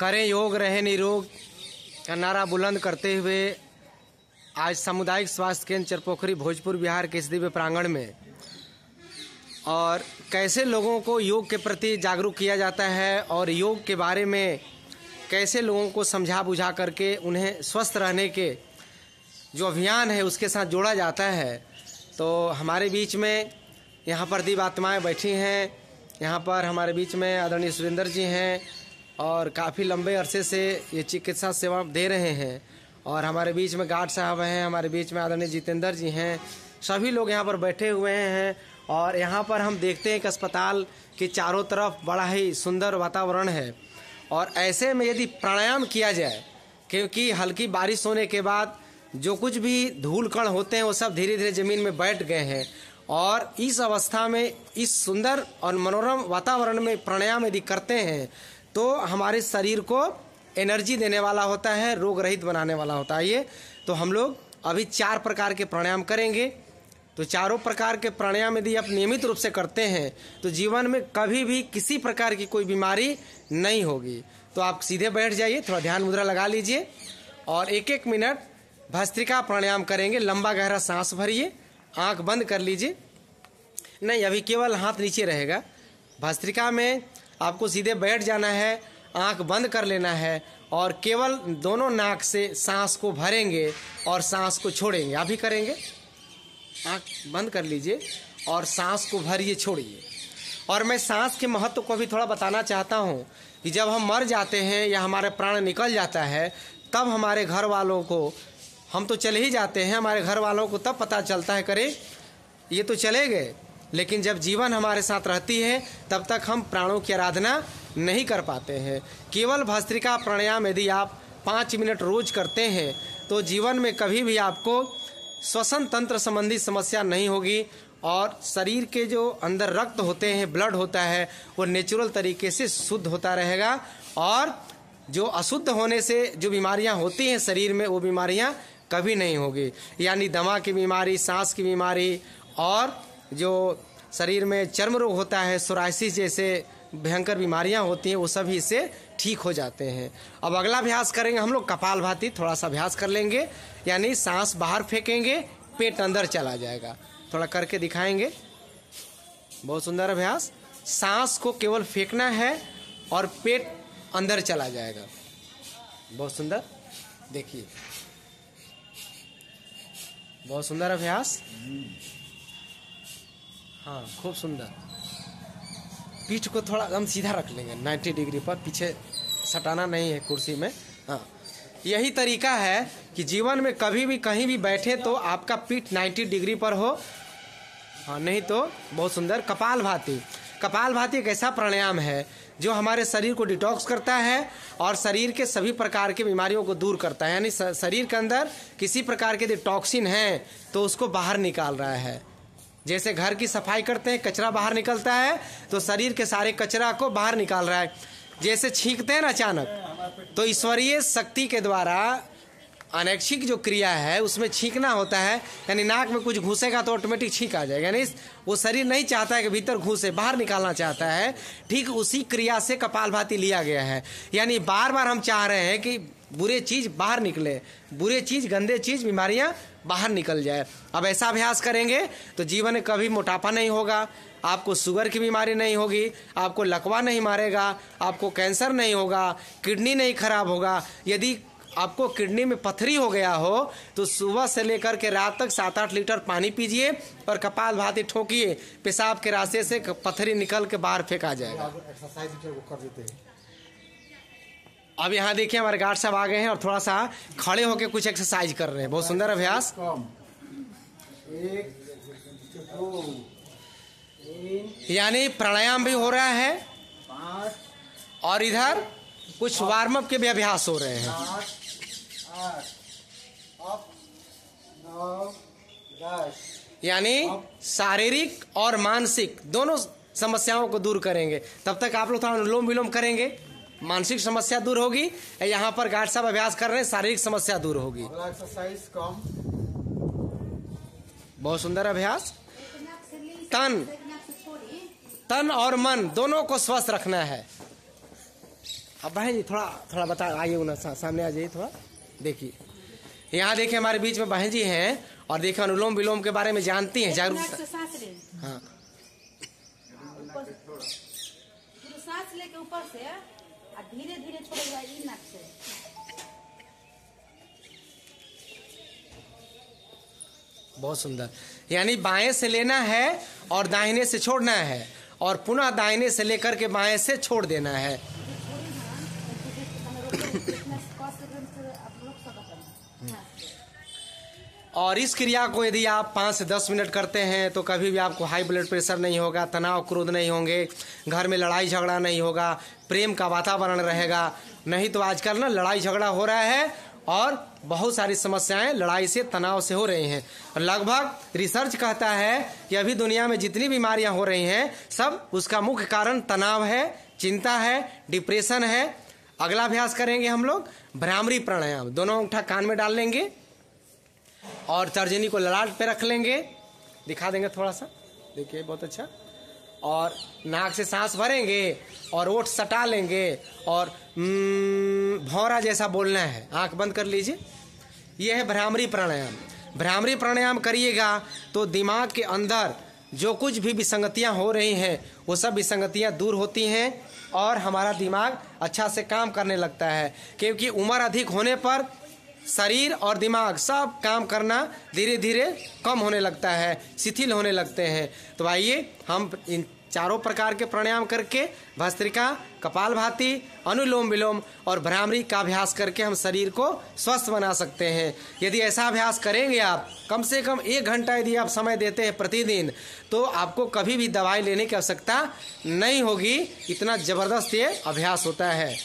करें योग रहे निरोग का नारा बुलंद करते हुए आज सामुदायिक स्वास्थ्य केंद्र चरपोखरी भोजपुर बिहार के इस दिव्य प्रांगण में और कैसे लोगों को योग के प्रति जागरूक किया जाता है और योग के बारे में कैसे लोगों को समझा बुझा करके उन्हें स्वस्थ रहने के जो अभियान है उसके साथ जोड़ा जाता है। तो हमारे बीच में यहाँ पर दिव्य आत्माएँ बैठी हैं। यहाँ पर हमारे बीच में आदरणीय सुरेंद्र जी हैं और काफ़ी लंबे अरसे से ये चिकित्सा सेवा दे रहे हैं। और हमारे बीच में गार्ड साहब हैं, हमारे बीच में आदरणीय जितेंद्र जी हैं। सभी लोग यहाँ पर बैठे हुए हैं और यहाँ पर हम देखते हैं कि अस्पताल के चारों तरफ बड़ा ही सुंदर वातावरण है। और ऐसे में यदि प्राणायाम किया जाए, क्योंकि हल्की बारिश होने के बाद जो कुछ भी धूल कण होते हैं वो सब धीरे धीरे ज़मीन में बैठ गए हैं और इस अवस्था में इस सुंदर और मनोरम वातावरण में प्राणायाम यदि करते हैं तो हमारे शरीर को एनर्जी देने वाला होता है, रोग रहित बनाने वाला होता है। ये तो हम लोग अभी 4 प्रकार के प्राणायाम करेंगे। तो चारों प्रकार के प्राणायाम यदि आप नियमित रूप से करते हैं तो जीवन में कभी भी किसी प्रकार की कोई बीमारी नहीं होगी। तो आप सीधे बैठ जाइए, थोड़ा ध्यान मुद्रा लगा लीजिए और 1-1 मिनट भस्त्रिका प्राणायाम करेंगे। लंबा गहरा सांस भरिए, आंख बंद कर लीजिए। नहीं, अभी केवल हाथ नीचे रहेगा। भस्त्रिका में आपको सीधे बैठ जाना है, आंख बंद कर लेना है और केवल दोनों नाक से सांस को भरेंगे और सांस को छोड़ेंगे। आप भी करेंगे, आंख बंद कर लीजिए और सांस को भरिए, छोड़िए। और मैं सांस के महत्व को भी थोड़ा बताना चाहता हूँ कि जब हम मर जाते हैं या हमारे प्राण निकल जाता है तब हमारे घर वालों को, हम तो चले ही जाते हैं, हमारे घर वालों को तब पता चलता है करे ये तो चले गए, लेकिन जब जीवन हमारे साथ रहती है तब तक हम प्राणों की आराधना नहीं कर पाते हैं। केवल भस्त्रिका प्राणायाम यदि आप 5 मिनट रोज करते हैं तो जीवन में कभी भी आपको श्वसन तंत्र संबंधी समस्या नहीं होगी और शरीर के जो अंदर रक्त होते हैं, ब्लड होता है, वो नेचुरल तरीके से शुद्ध होता रहेगा और जो अशुद्ध होने से जो बीमारियां होती हैं शरीर में वो बीमारियां कभी नहीं होगी। यानी दमा की बीमारी, सांस की बीमारी और जो शरीर में चर्म रोग होता है, सोराइसिस जैसे भयंकर बीमारियां होती हैं, वो सभी इससे ठीक हो जाते हैं। अब अगला अभ्यास करेंगे हम लोग कपालभाति। थोड़ा सा अभ्यास कर लेंगे, यानी सांस बाहर फेंकेंगे, पेट अंदर चला जाएगा। थोड़ा करके दिखाएंगे। बहुत सुंदर अभ्यास। सांस को केवल फेंकना है और पेट अंदर चला जाएगा। बहुत सुंदर, देखिए, बहुत सुंदर अभ्यास। हाँ, खूब सुंदर। पीठ को थोड़ा हम सीधा रख लेंगे 90 डिग्री पर, पीछे सटाना नहीं है कुर्सी में। हाँ, यही तरीका है कि जीवन में कभी भी कहीं भी बैठे तो आपका पीठ 90 डिग्री पर हो। हाँ, नहीं तो बहुत सुंदर। कपालभाति। कपालभाति एक ऐसा प्राणायाम है जो हमारे शरीर को डिटॉक्स करता है और शरीर के सभी प्रकार की बीमारियों को दूर करता है। यानी शरीर के अंदर किसी प्रकार के टॉक्सिन है तो उसको बाहर निकाल रहा है। जैसे घर की सफाई करते हैं, कचरा बाहर निकलता है, तो शरीर के सारे कचरा को बाहर निकाल रहा है। जैसे छींकते हैं ना अचानक, तो ईश्वरीय शक्ति के द्वारा अनैच्छिक जो क्रिया है उसमें छींकना होता है। यानी नाक में कुछ घुसेगा तो ऑटोमेटिक छींक आ जाएगा। यानी वो शरीर नहीं चाहता है कि भीतर घुसे, बाहर निकालना चाहता है। ठीक उसी क्रिया से कपालभाति लिया गया है। यानी बार बार हम चाह रहे हैं कि बुरे चीज बाहर निकले, बुरे चीज, गंदे चीज, बीमारियां बाहर निकल जाए। अब ऐसा अभ्यास करेंगे तो जीवन में कभी मोटापा नहीं होगा, आपको शुगर की बीमारी नहीं होगी, आपको लकवा नहीं मारेगा, आपको कैंसर नहीं होगा, किडनी नहीं खराब होगा। यदि आपको किडनी में पथरी हो गया हो तो सुबह से लेकर के रात तक 7-8 लीटर पानी पीजिए और कपालभाति ठोकिए, पेशाब के रास्ते से पथरी निकल के बाहर फेंका जाएगा। एक्सरसाइज कर देते हैं। अब यहाँ देखिए हमारे गार्ड साहब आ गए हैं और थोड़ा सा खड़े होकर कुछ एक्सरसाइज कर रहे हैं। बहुत सुंदर अभ्यास। 1 2 3, यानी प्राणायाम भी हो रहा है 5 और इधर कुछ वार्म अप के भी अभ्यास हो रहे हैं। 7 8 अप 9 10। यानी शारीरिक और मानसिक दोनों समस्याओं को दूर करेंगे। तब तक आप लोग थोड़ा अनुलोम विलोम करेंगे, मानसिक समस्या दूर होगी। यहाँ पर गार्ड साहब अभ्यास कर रहे हैं, शारीरिक समस्या दूर होगी। अगला एक्सरसाइज कम। बहुत सुंदर अभ्यास। तन और मन दोनों को स्वस्थ रखना है। अब बहन जी थोड़ा थोड़ा बता, आइए ना सामने आ जाइए थोड़ा। देखिए यहाँ देखिए हमारे बीच में बहन जी हैं और देखिए अनुलोम विलोम के बारे में जानती हैं, जागरूक। हाँ सांस लेके ऊपर से धीरे धीरे छोड़ेगा नाक से। बहुत सुंदर। यानी बाएं से लेना है और दाहिने से छोड़ना है और पुनः दाहिने से लेकर के बाएं से छोड़ देना है। और इस क्रिया को यदि आप 5 से 10 मिनट करते हैं तो कभी भी आपको हाई ब्लड प्रेशर नहीं होगा, तनाव क्रोध नहीं होंगे, घर में लड़ाई झगड़ा नहीं होगा, प्रेम का वातावरण रहेगा। नहीं तो आजकल ना लड़ाई झगड़ा हो रहा है और बहुत सारी समस्याएं लड़ाई से तनाव से हो रही हैं। लगभग रिसर्च कहता है कि अभी दुनिया में जितनी बीमारियां हो रही हैं सब उसका मुख्य कारण तनाव है, चिंता है, डिप्रेशन है। अगला अभ्यास करेंगे हम लोग भ्रामरी प्राणायाम। दोनों अंगूठा कान में डाल लेंगे और तर्जनी को ललाट पे रख लेंगे, दिखा देंगे थोड़ा सा, देखिए बहुत अच्छा। और नाक से सांस भरेंगे और ओठ सटा लेंगे और भौरा जैसा बोलना है। आंख बंद कर लीजिए। यह है भ्रामरी प्राणायाम। भ्रामरी प्राणायाम करिएगा तो दिमाग के अंदर जो कुछ भी विसंगतियां हो रही हैं वो सब विसंगतियां दूर होती हैं और हमारा दिमाग अच्छा से काम करने लगता है। क्योंकि उम्र अधिक होने पर शरीर और दिमाग सब काम करना धीरे धीरे कम होने लगता है, शिथिल होने लगते हैं। तो आइए हम इन चारों प्रकार के प्राणायाम करके भस्त्रिका, कपालभाति, अनुलोम विलोम और भ्रामरी का अभ्यास करके हम शरीर को स्वस्थ बना सकते हैं। यदि ऐसा अभ्यास करेंगे आप कम से कम 1 घंटा यदि आप समय देते हैं प्रतिदिन तो आपको कभी भी दवाई लेने की आवश्यकता नहीं होगी। इतना जबरदस्त ये अभ्यास होता है।